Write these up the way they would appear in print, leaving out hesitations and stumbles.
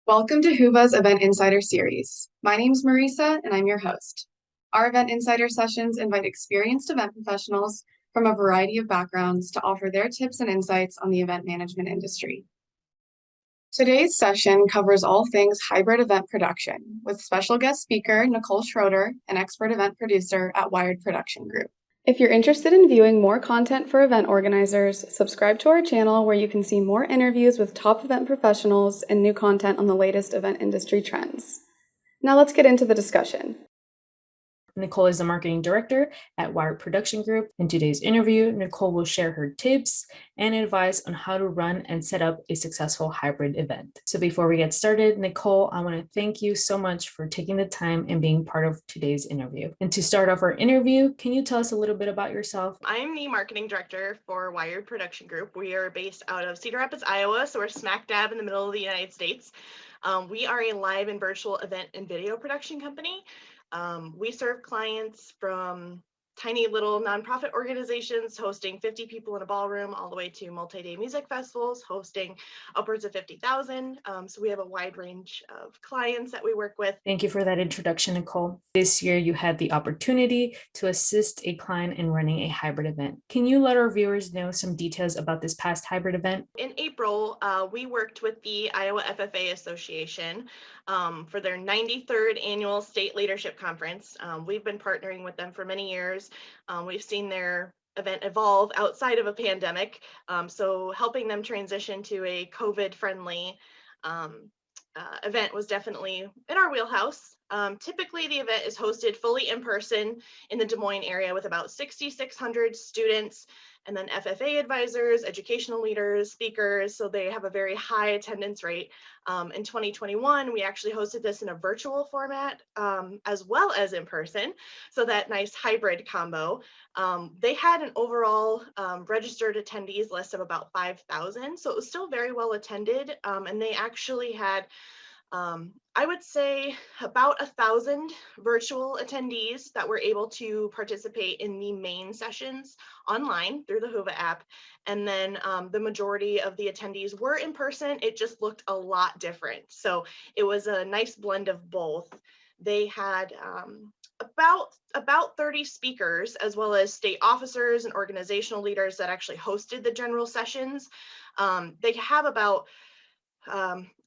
Welcome to Whova's Event Insider Series. My name is Marisa, and I'm your host. Our Event Insider sessions invite experienced event professionals from a variety of backgrounds to offer their tips and insights on the event management industry. Today's session covers all things hybrid event production with special guest speaker Nicole Schroeder, an expert event producer at Wired Production Group. If you're interested in viewing more content for event organizers, subscribe to our channel where you can see more interviews with top event professionals and new content on the latest event industry trends. Now let's get into the discussion. Nicole is the marketing director at Wired Production Group. In today's interview, Nicole will share her tips and advice on how to run and set up a successful hybrid event. So before we get started, Nicole, I want to thank you so much for taking the time and being part of today's interview. And to start off our interview, can you tell us a little bit about yourself? I'm the marketing director for Wired Production Group. We are based out of Cedar Rapids, Iowa, so we're smack dab in the middle of the United States. We are a live and virtual event and video production company. We serve clients from tiny little nonprofit organizations hosting 50 people in a ballroom all the way to multi-day music festivals hosting upwards of 50,000. So we have a wide range of clients that we work with. Thank you for that introduction, Nicole. This year, you had the opportunity to assist a client in running a hybrid event. Can you let our viewers know some details about this past hybrid event? In April, we worked with the Iowa FFA Association for their 93rd annual state leadership conference. We've been partnering with them for many years. We've seen their event evolve outside of a pandemic, so helping them transition to a COVID-friendly event was definitely in our wheelhouse. Typically, the event is hosted fully in person in the Des Moines area with about 6,600 students, and then FFA advisors, educational leaders, speakers, so they have a very high attendance rate. In 2021, we actually hosted this in a virtual format as well as in person, so that nice hybrid combo. They had an overall registered attendees list of about 5,000, so it was still very well attended, and they actually had I would say about 1,000 virtual attendees that were able to participate in the main sessions online through the Whova app. And then the majority of the attendees were in person. It just looked a lot different. So it was a nice blend of both. They had about 30 speakers, as well as state officers and organizational leaders that actually hosted the general sessions. They have about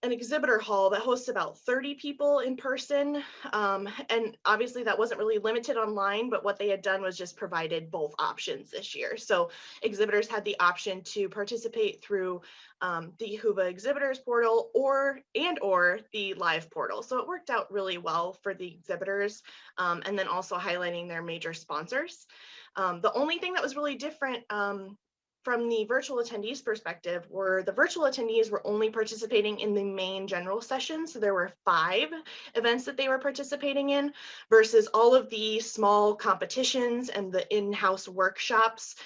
an exhibitor hall that hosts about 30 people in person. And obviously that wasn't really limited online, but what they had done was just provided both options this year. So exhibitors had the option to participate through the Whova exhibitors portal or the live portal. So it worked out really well for the exhibitors, and then also highlighting their major sponsors. The only thing that was really different from the virtual attendees perspective were the virtual attendees were only participating in the main general session. So there were 5 events that they were participating in versus all of the small competitions and the in-house workshops.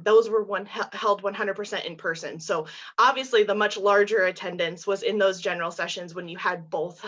Those were held 100% in person. So obviously the much larger attendance was in those general sessions when you had both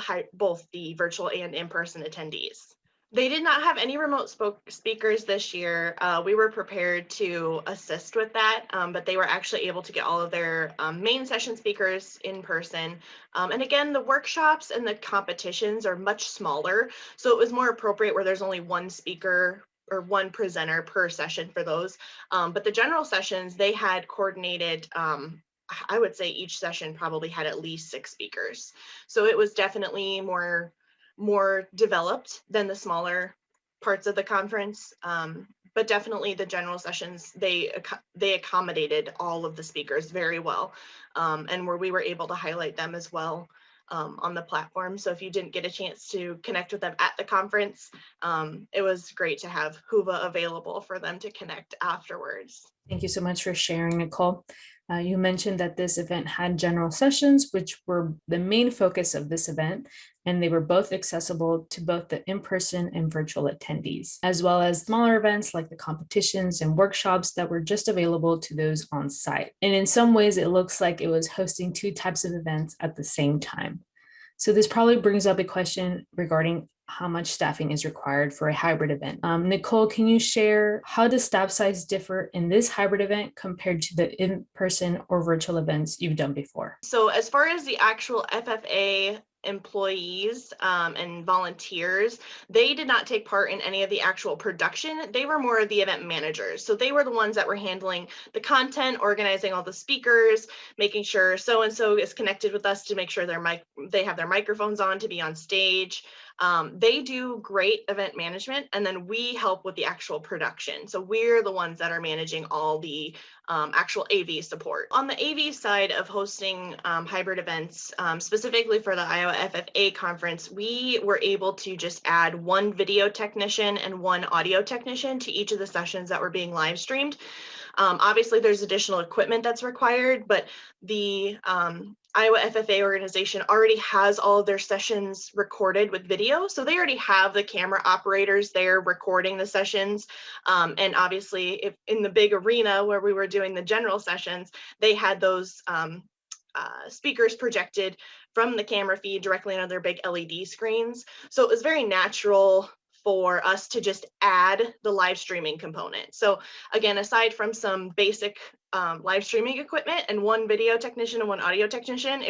the virtual and in-person attendees. They did not have any remote speakers this year. We were prepared to assist with that, but they were actually able to get all of their main session speakers in person. And again, the workshops and the competitions are much smaller, so it was more appropriate where there's only one speaker or one presenter per session for those. But the general sessions, they had coordinated, I would say each session probably had at least 6 speakers. So it was definitely more developed than the smaller parts of the conference, but definitely the general sessions, they accommodated all of the speakers very well, and where we were able to highlight them as well on the platform. So if you didn't get a chance to connect with them at the conference, it was great to have Whova available for them to connect afterwards. Thank you so much for sharing, Nicole. You mentioned that this event had general sessions, which were the main focus of this event, and they were both accessible to both the in-person and virtual attendees, as well as smaller events like the competitions and workshops that were just available to those on site. And in some ways, it looks like it was hosting 2 types of events at the same time. So this probably brings up a question regarding how much staffing is required for a hybrid event. Nicole, can you share how does staff size differ in this hybrid event compared to the in-person or virtual events you've done before? So as far as the actual FFA employees and volunteers, they did not take part in any of the actual production. They were more of the event managers. So they were the ones that were handling the content, organizing all the speakers, making sure so-and-so is connected with us to make sure they have their microphones on to be on stage. They do great event management, and then we help with the actual production. So we're the ones that are managing all the actual AV support. On the AV side of hosting hybrid events, specifically for the Iowa FFA conference, we were able to just add one video technician and one audio technician to each of the sessions that were being live streamed. Obviously, there's additional equipment that's required, but the Iowa FFA organization already has all of their sessions recorded with video. So they already have the camera operators there recording the sessions. And obviously, if in the big arena where we were doing the general sessions, they had those speakers projected from the camera feed directly onto their big LED screens. So it was very natural for us to just add the live streaming component. So again, aside from some basic live streaming equipment and one video technician and one audio technician,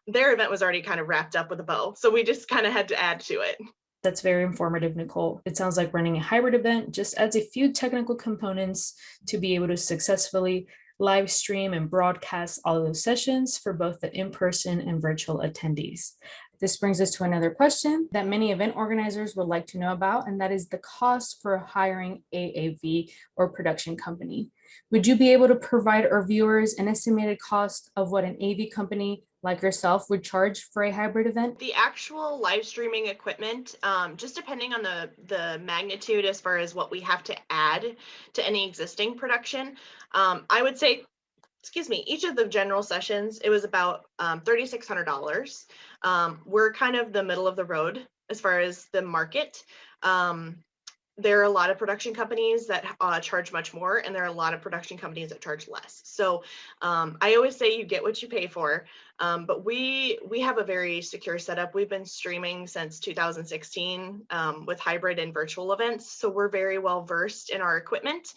their event was already kind of wrapped up with a bow. So we just kind of had to add to it. That's very informative, Nicole. It sounds like running a hybrid event just adds a few technical components to be able to successfully live stream and broadcast all of those sessions for both the in-person and virtual attendees. This brings us to another question that many event organizers would like to know about, and that is the cost for hiring AAV or production company. Would you be able to provide our viewers an estimated cost of what an AV company like yourself would charge for a hybrid event? The actual live streaming equipment, just depending on the magnitude as far as what we have to add to any existing production, I would say, each of the general sessions, it was about $3,600. We're kind of the middle of the road as far as the market. There are a lot of production companies that charge much more, and there are a lot of production companies that charge less. So I always say you get what you pay for, but we have a very secure setup. We've been streaming since 2016 with hybrid and virtual events, so we're very well versed in our equipment.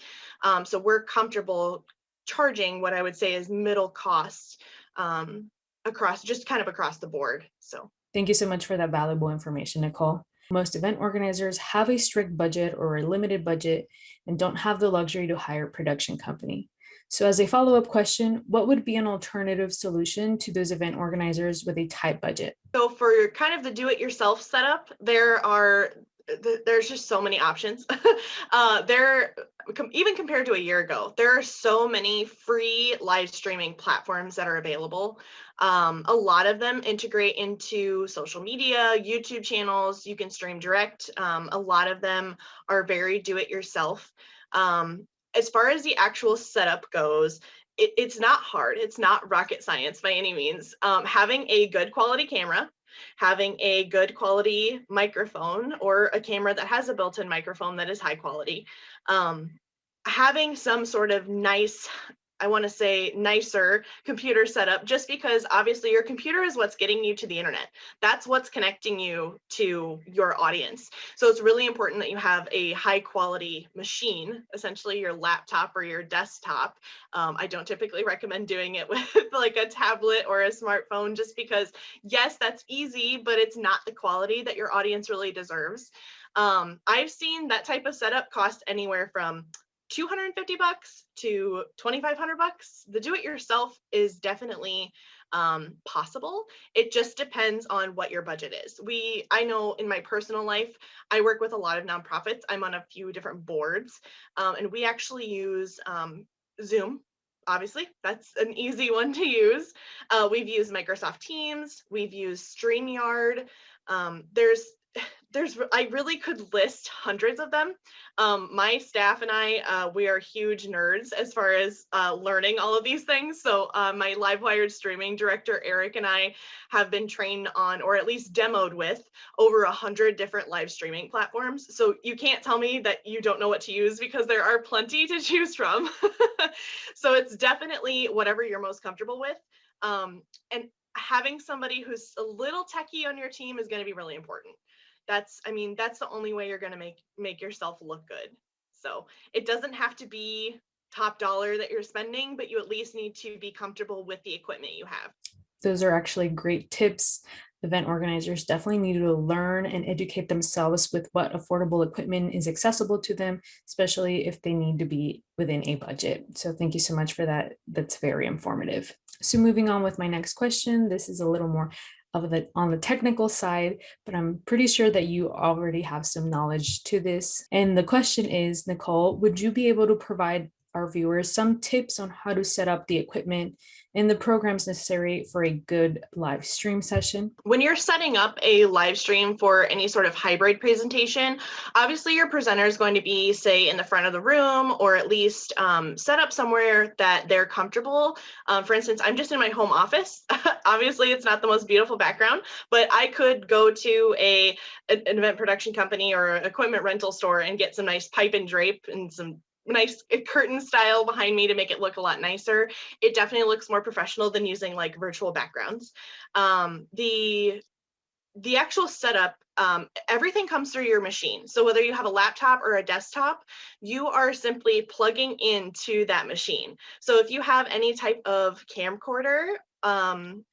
So we're comfortable charging what I would say is middle cost across the board. So thank you so much for that valuable information, Nicole. Most event organizers have a strict budget or a limited budget and don't have the luxury to hire a production company. So as a follow-up question, what would be an alternative solution to those event organizers with a tight budget? So for kind of the do-it-yourself setup, there's just so many options. Even compared to a year ago, there are so many free live streaming platforms that are available. A lot of them integrate into social media, YouTube channels. You can stream direct. A lot of them are very do-it-yourself. As far as the actual setup goes, it's not hard. It's not rocket science by any means. Having a good quality camera, having a good quality microphone or a camera that has a built-in microphone that is high quality, having some sort of nice, I want to say nicer computer setup, just because obviously your computer is what's getting you to the internet. That's what's connecting you to your audience. So it's really important that you have a high quality machine, essentially your laptop or your desktop. I don't typically recommend doing it with like a tablet or a smartphone, just because yes, that's easy, but it's not the quality that your audience really deserves. I've seen that type of setup cost anywhere from $250 to $2,500. The do-it-yourself is definitely possible. It just depends on what your budget is. I know in my personal life, I work with a lot of nonprofits. I'm on a few different boards, and we actually use Zoom. Obviously, that's an easy one to use. We've used Microsoft Teams. We've used StreamYard. I really could list hundreds of them. My staff and I, we are huge nerds as far as learning all of these things. So my LiveWired streaming director, Eric, and I have been trained on, or at least demoed with, over 100 different live streaming platforms. So you can't tell me that you don't know what to use, because there are plenty to choose from. So it's definitely whatever you're most comfortable with. And having somebody who's a little techie on your team is going to be really important. That's the only way you're going to make yourself look good. So it doesn't have to be top dollar that you're spending, but you at least need to be comfortable with the equipment you have. Those are actually great tips. event organizers definitely need to learn and educate themselves with what affordable equipment is accessible to them, especially if they need to be within a budget. So thank you so much for that. That's very informative. So moving on with my next question, this is a little more on the technical side, but I'm pretty sure that you already have some knowledge to this. And the question is, Nicole, would you be able to provide our viewers some tips on how to set up the equipment and the programs necessary for a good live stream session? When you're setting up a live stream for any sort of hybrid presentation, obviously your presenter is going to be, say, in the front of the room, or at least set up somewhere that they're comfortable. For instance, I'm just in my home office. Obviously, it's not the most beautiful background, but I could go to an event production company or equipment rental store and get some nice pipe and drape and some nice curtain style behind me to make it look a lot nicer. It definitely looks more professional than using like virtual backgrounds. The actual setup, everything comes through your machine. So whether you have a laptop or a desktop, you are simply plugging into that machine. So if you have any type of camcorder,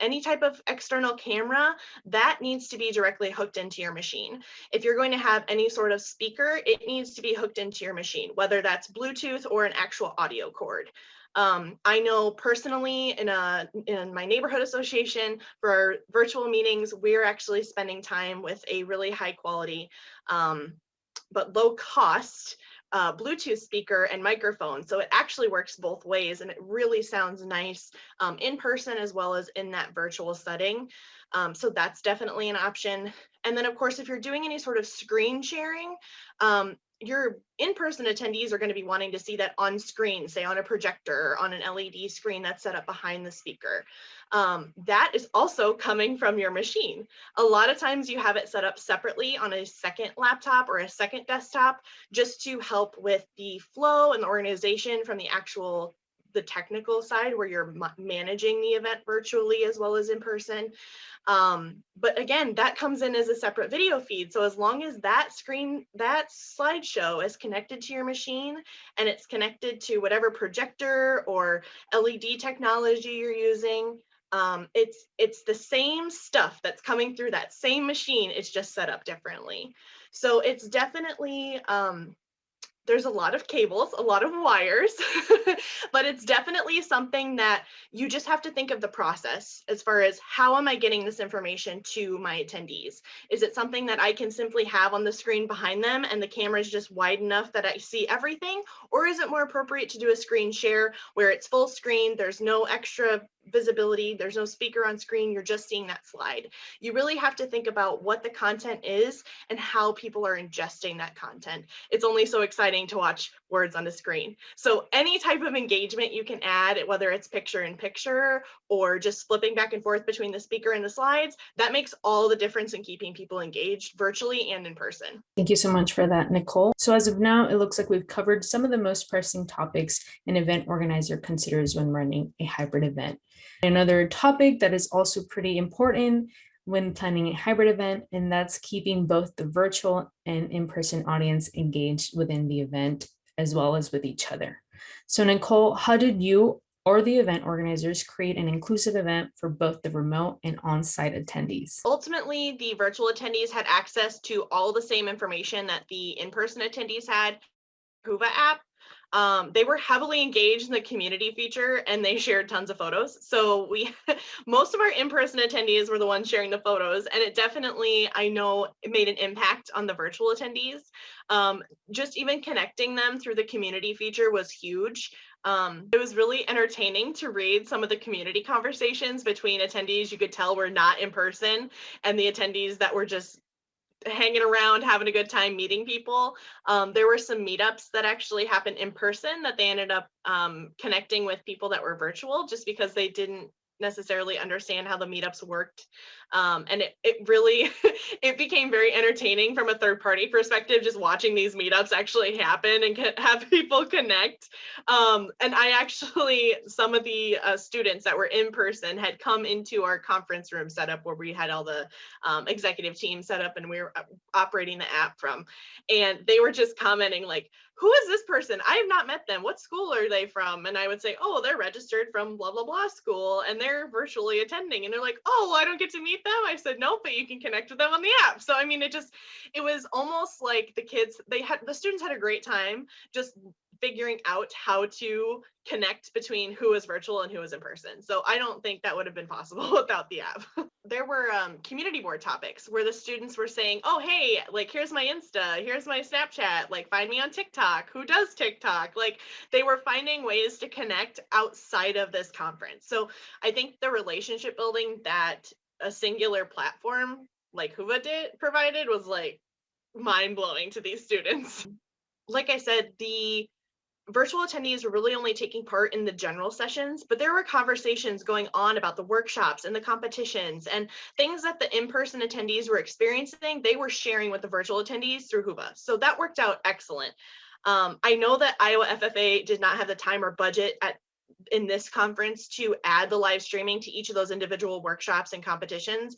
any type of external camera, that needs to be directly hooked into your machine. If you're going to have any sort of speaker, it needs to be hooked into your machine, whether that's Bluetooth or an actual audio cord. I know personally in my neighborhood association for our virtual meetings, we're actually spending time with a really high quality but low cost Bluetooth speaker and microphone. So it actually works both ways, and it really sounds nice in person as well as in that virtual setting. So that's definitely an option. And then of course, if you're doing any sort of screen sharing, your in-person attendees are going to be wanting to see that on screen, say on a projector or on an LED screen that's set up behind the speaker. That is also coming from your machine. A lot of times you have it set up separately on a second laptop or a second desktop just to help with the flow and the organization from the technical side where you're managing the event virtually as well as in person. But again, that comes in as a separate video feed. So as long as that slideshow is connected to your machine and it's connected to whatever projector or LED technology you're using, it's the same stuff that's coming through that same machine. It's just set up differently. So it's definitely, there's a lot of cables, a lot of wires, but it's definitely something that you just have to think of the process as far as how am I getting this information to my attendees? Is it something that I can simply have on the screen behind them and the camera is just wide enough that I see everything? Or is it more appropriate to do a screen share where it's full screen, there's no extra visibility, there's no speaker on screen, you're just seeing that slide? You really have to think about what the content is and how people are ingesting that content. It's only so exciting to watch words on a screen. So any type of engagement you can add, whether it's picture in picture or just flipping back and forth between the speaker and the slides, that makes all the difference in keeping people engaged virtually and in person. Thank you so much for that, Nicole. So as of now, it looks like we've covered some of the most pressing topics an event organizer considers when running a hybrid event. Another topic that is also pretty important when planning a hybrid event, and that's keeping both the virtual and in-person audience engaged within the event as well as with each other. So Nicole, how did you or the event organizers create an inclusive event for both the remote and on-site attendees? Ultimately, the virtual attendees had access to all the same information that the in-person attendees had. Huva app. They were heavily engaged in the community feature and they shared tons of photos. So most of our in-person attendees were the ones sharing the photos, and it definitely, I know, it made an impact on the virtual attendees. Just even connecting them through the community feature was huge. It was really entertaining to read some of the community conversations between attendees you could tell were not in person and the attendees that were just hanging around, having a good time, meeting people. There were some meetups that actually happened in person that they ended up connecting with people that were virtual just because they didn't necessarily understand how the meetups worked. And it really, it became very entertaining from a third party perspective, just watching these meetups actually happen and have people connect. And I actually, some of the students that were in person had come into our conference room setup where we had all the executive team set up and we were operating the app from, and they were just commenting like, who is this person? I have not met them. What school are they from? And I would say, oh, they're registered from blah, blah, blah school and they're virtually attending. And they're like, oh, well, I don't get to meet meet them? I said, no, but you can connect with them on the app. So, I mean, it was almost like the students had a great time just figuring out how to connect between who was virtual and who was in person. So I don't think that would have been possible without the app. There were community board topics where the students were saying, oh, hey, like, here's my Insta, here's my Snapchat, like, find me on TikTok. Who does TikTok? Like, they were finding ways to connect outside of this conference. So I think the relationship building that a singular platform like Whova provided was like mind blowing to these students. Like I said, the virtual attendees were really only taking part in the general sessions, but there were conversations going on about the workshops and the competitions and things that the in-person attendees were experiencing, they were sharing with the virtual attendees through Whova. So that worked out excellent. I know that Iowa FFA did not have the time or budget in this conference to add the live streaming to each of those individual workshops and competitions,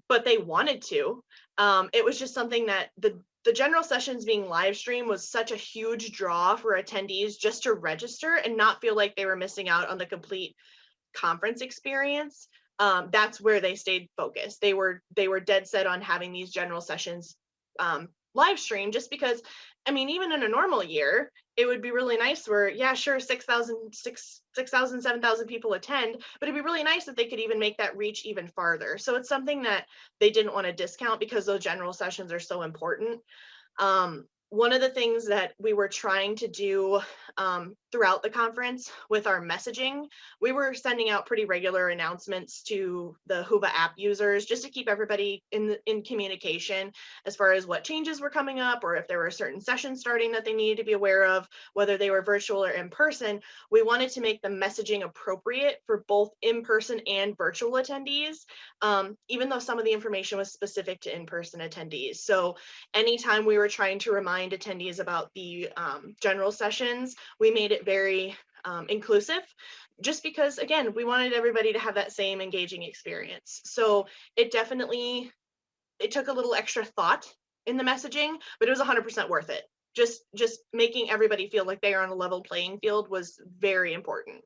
but they wanted to. It was just something that the general sessions being live streamed was such a huge draw for attendees just to register and not feel like they were missing out on the complete conference experience. That's where they stayed focused. They were dead set on having these general sessions live stream, just because, I mean, even in a normal year, it would be really nice where, yeah, sure, 6,000, 7,000 people attend, but it'd be really nice if they could even make that reach even farther. So it's something that they didn't want to discount because those general sessions are so important. One of the things that we were trying to do throughout the conference with our messaging, we were sending out pretty regular announcements to the Whova app users just to keep everybody in communication as far as what changes were coming up, or if there were certain sessions starting that they needed to be aware of, whether they were virtual or in person. We wanted to make the messaging appropriate for both in-person and virtual attendees, even though some of the information was specific to in-person attendees. So anytime we were trying to remind attendees about the general sessions, we made it very inclusive, just because, again, we wanted everybody to have that same engaging experience. So it took a little extra thought in the messaging, but it was 100% worth it. Just making everybody feel like they are on a level playing field was very important.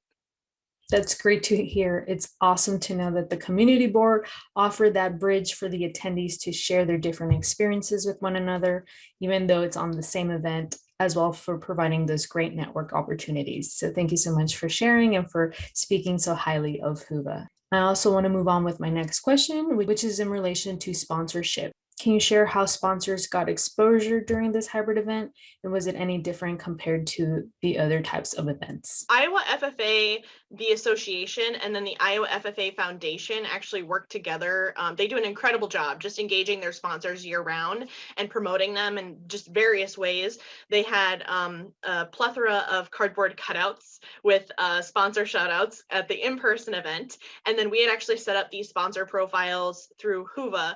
That's great to hear. It's awesome to know that the community board offered that bridge for the attendees to share their different experiences with one another, even though it's on the same event, as well for providing those great network opportunities. So thank you so much for sharing and for speaking so highly of Whova. I also want to move on with my next question, which is in relation to sponsorship. Can you share how sponsors got exposure during this hybrid event? And was it any different compared to the other types of events? Iowa FFA, the association, and then the Iowa FFA Foundation actually work together. They do an incredible job just engaging their sponsors year round and promoting them in just various ways. They had a plethora of cardboard cutouts with sponsor shout outs at the in-person event. And then we had actually set up these sponsor profiles through Whova,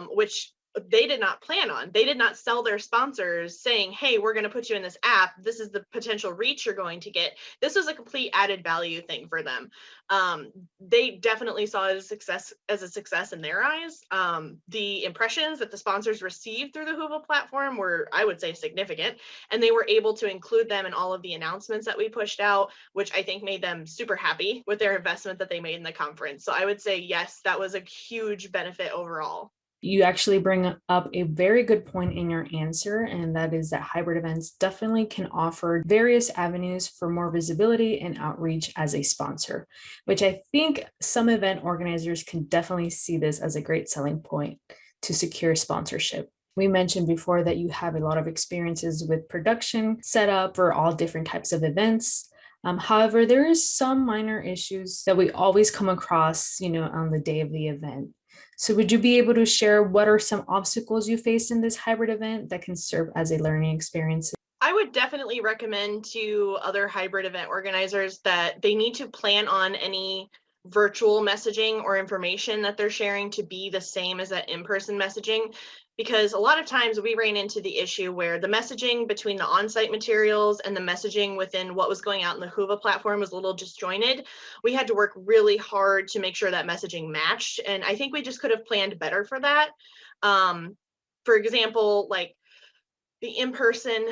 which they did not plan on. They did not sell their sponsors saying, hey, we're going to put you in this app. This is the potential reach you're going to get. This was a complete added value thing for them. They definitely saw it as a success in their eyes. The impressions that the sponsors received through the Whova platform were, I would say, significant. And they were able to include them in all of the announcements that we pushed out, which I think made them super happy with their investment that they made in the conference. So I would say, yes, that was a huge benefit overall. You actually bring up a very good point in your answer, and that is that hybrid events definitely can offer various avenues for more visibility and outreach as a sponsor, which I think some event organizers can definitely see this as a great selling point to secure sponsorship. We mentioned before that you have a lot of experiences with production setup for all different types of events. However, there is some minor issues that we always come across, on the day of the event. So would you be able to share what are some obstacles you faced in this hybrid event that can serve as a learning experience? I would definitely recommend to other hybrid event organizers that they need to plan on any virtual messaging or information that they're sharing to be the same as that in-person messaging, because a lot of times we ran into the issue where the messaging between the on-site materials and the messaging within what was going out in the Whova platform was a little disjointed. We had to work really hard to make sure that messaging matched, and I think we just could have planned better for that. For example, like the in-person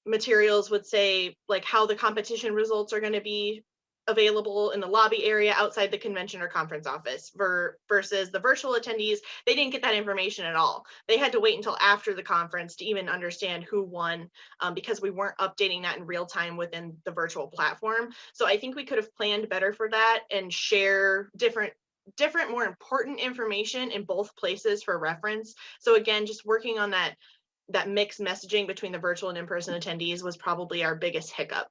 materials would say like how the competition results are going to be available in the lobby area outside the convention or conference office versus the virtual attendees. They didn't get that information at all. They had to wait until after the conference to even understand who won, because we weren't updating that in real time within the virtual platform. So I think we could have planned better for that and share different more important information in both places for reference. So again, just working on that mixed messaging between the virtual and in-person attendees was probably our biggest hiccup.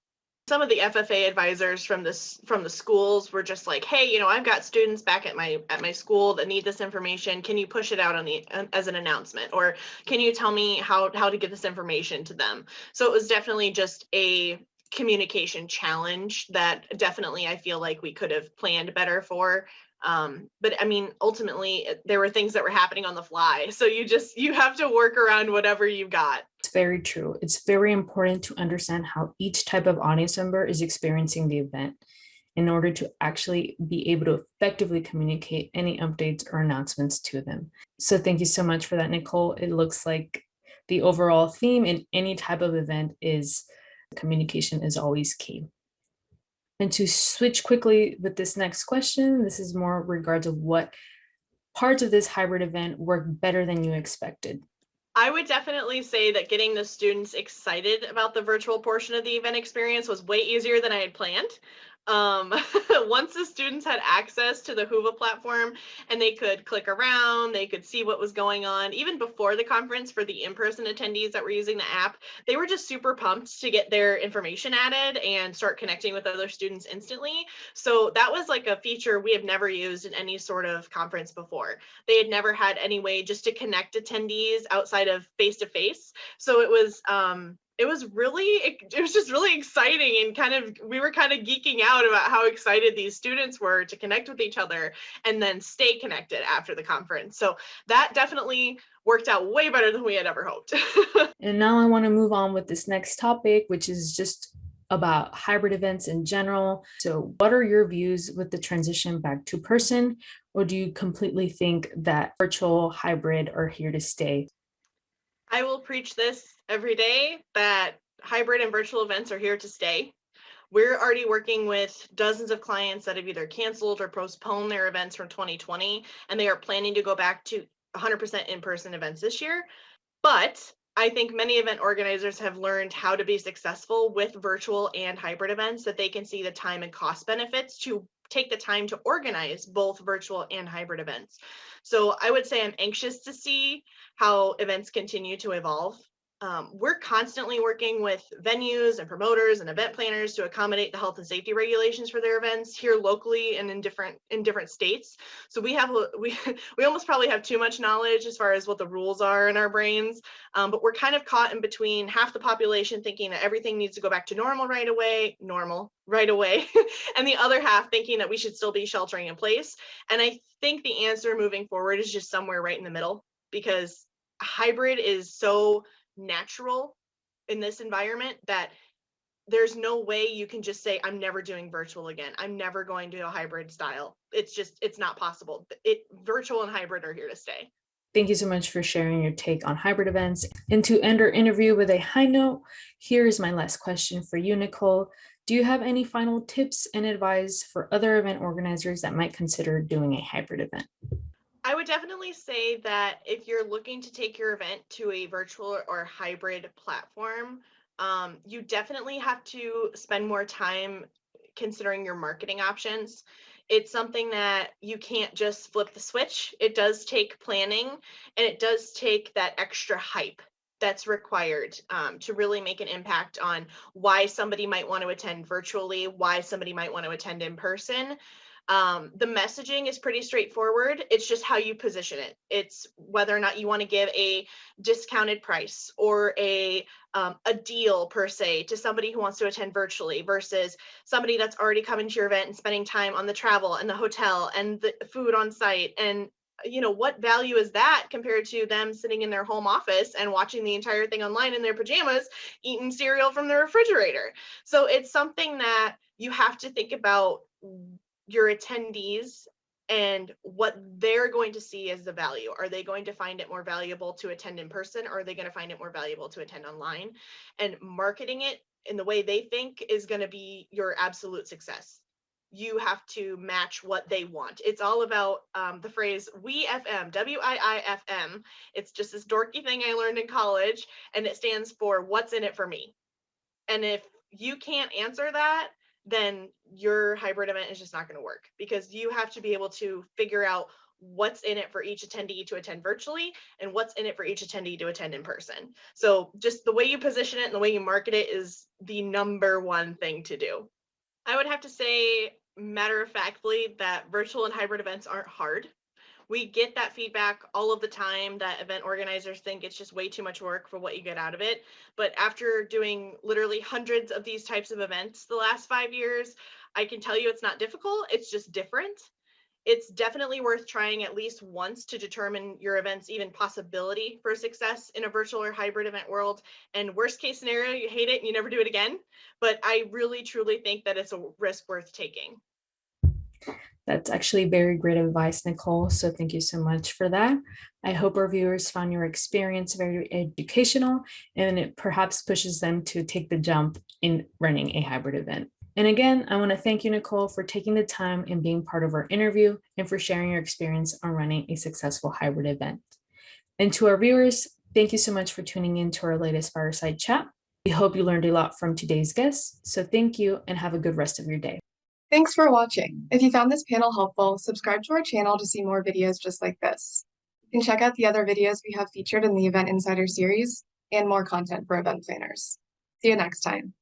Some of the FFA advisors from the schools were just like, hey, I've got students back at my school that need this information. Can you push it out as an announcement? Or can you tell me how to get this information to them? So it was definitely just a communication challenge that definitely I feel like we could have planned better for. But I mean, ultimately there were things that were happening on the fly. So you have to work around whatever you got. It's very true. It's very important to understand how each type of audience member is experiencing the event in order to actually be able to effectively communicate any updates or announcements to them. So thank you so much for that, Nicole. It looks like the overall theme in any type of event is communication is always key. And to switch quickly with this next question, this is more regards of what parts of this hybrid event worked better than you expected. I would definitely say that getting the students excited about the virtual portion of the event experience was way easier than I had planned. Once the students had access to the Whova platform and they could click around, they could see what was going on. Even before the conference, for the in-person attendees that were using the app, they were just super pumped to get their information added and start connecting with other students instantly. So that was like a feature we have never used in any sort of conference before. They had never had any way just to connect attendees outside of face-to-face. So it was just really exciting, and we were kind of geeking out about how excited these students were to connect with each other and then stay connected after the conference. So that definitely worked out way better than we had ever hoped. And now I want to move on with this next topic, which is just about hybrid events in general. So what are your views with the transition back to person, or do you completely think that virtual hybrid are here to stay? I will preach this every day, that hybrid and virtual events are here to stay. We're already working with dozens of clients that have either canceled or postponed their events from 2020, and they are planning to go back to 100% in-person events this year. But I think many event organizers have learned how to be successful with virtual and hybrid events, that they can see the time and cost benefits to take the time to organize both virtual and hybrid events. So I would say I'm anxious to see how events continue to evolve. We're constantly working with venues and promoters and event planners to accommodate the health and safety regulations for their events here locally and in different states. So we almost probably have too much knowledge as far as what the rules are in our brains, but we're kind of caught in between half the population thinking that everything needs to go back to normal right away, and the other half thinking that we should still be sheltering in place. And I think the answer moving forward is just somewhere right in the middle, because hybrid is so natural in this environment that there's no way you can just say, I'm never doing virtual again. I'm never going to a hybrid style. It's not possible. Virtual and hybrid are here to stay. Thank you so much for sharing your take on hybrid events. And to end our interview with a high note, here is my last question for you, Nicole. Do you have any final tips and advice for other event organizers that might consider doing a hybrid event? I would definitely say that if you're looking to take your event to a virtual or hybrid platform, you definitely have to spend more time considering your marketing options. It's something that you can't just flip the switch. It does take planning, and it does take that extra hype that's required to really make an impact on why somebody might want to attend virtually, why somebody might want to attend in person. The messaging is pretty straightforward. It's just how you position it. It's whether or not you want to give a discounted price or a deal per se to somebody who wants to attend virtually versus somebody that's already coming to your event and spending time on the travel and the hotel and the food on site. And what value is that compared to them sitting in their home office and watching the entire thing online in their pajamas, eating cereal from the refrigerator? So it's something that you have to think about your attendees and what they're going to see as the value. Are they going to find it more valuable to attend in person, or are they going to find it more valuable to attend online? And marketing it in the way they think is going to be your absolute success. you have to match what they want. It's all about the phrase WIFM, WIIFM. It's just this dorky thing I learned in college, and it stands for what's in it for me. And if you can't answer that, then your hybrid event is just not going to work, because you have to be able to figure out what's in it for each attendee to attend virtually and what's in it for each attendee to attend in person. So just the way you position it and the way you market it is the number one thing to do. I would have to say, matter of factly, that virtual and hybrid events aren't hard. We get that feedback all of the time that event organizers think it's just way too much work for what you get out of it. But after doing literally hundreds of these types of events the last 5 years, I can tell you it's not difficult, it's just different. It's definitely worth trying at least once to determine your event's even possibility for success in a virtual or hybrid event world. And worst case scenario, you hate it and you never do it again. But I really, truly think that it's a risk worth taking. That's actually very great advice, Nicole. So thank you so much for that. I hope our viewers found your experience very educational, and it perhaps pushes them to take the jump in running a hybrid event. And again, I want to thank you, Nicole, for taking the time and being part of our interview and for sharing your experience on running a successful hybrid event. And to our viewers, thank you so much for tuning in to our latest fireside chat. We hope you learned a lot from today's guests. So thank you and have a good rest of your day. Thanks for watching. If you found this panel helpful, subscribe to our channel to see more videos just like this. You can check out the other videos we have featured in the Event Insider series and more content for event planners. See you next time.